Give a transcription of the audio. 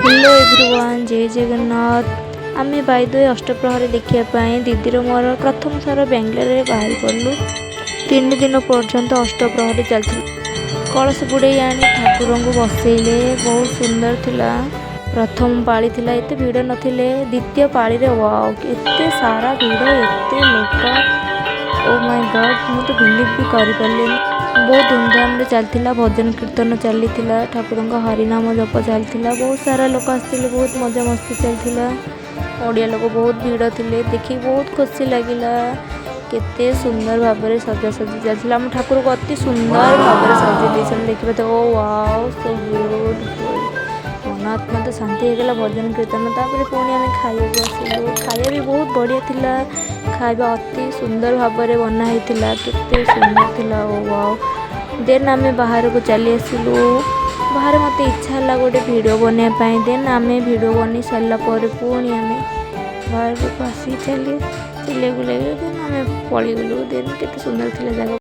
Hello everyone, जय जगन्नाथ। आमे by the way अष्टप्रहरी देखापी दीदीर मोर प्रथम थर बेंगलोर बाहर पड़ू। 3 दिन पर्यंत अष्टप्रहरी चलती। कलश बुड़े आनी ठाकुर को बसैले, बहुत सुंदर थिला। प्रथम पाली थिला एते भीड़ नथिले। द्वितीय पाली रे वाओ एते सारा भीड़, एते लोक, ओ माय गॉड, मु तो बिलीव भी करि परलिनी। बहुत धूमधाम रे चलतिला, भजन कीर्तन चलीथिला, ठाकुर का हरिनाम जप चलतिला। बहुत सारा लोक आसतिले, बहुत मजा मस्ती चलतिला। ओडिया लोक बहुत भीड़ थिले, देखि बहुत खुशी लागिला। केते सुंदर भाबरे सजासजी चलतिला। हम ठाकुर को अति सुंदर भाबरे सजाई देछन। देखिबे तो ओ वाओ सो ब्यूटीफुल। मन आत्मा तो शांति हो गला। भजन कीर्तन तापर पुणी आम खाइबा बसिलु। खाइबा भी बहुत बढ़िया थिला। खाइबा अति सुंदर भाबरे बना हेतिला। केते सुंदर थिला, ओ वाओ। देन आम बाहर को चली आसिलु। बाहर मत इच्छा है गोटे वीडियो बनवाई। देन आम वीडियो बन सारा पुणी आम बाहर को आसी चले गुले। देन आम पलि गलु। देन केते सुंदर थिला जगह।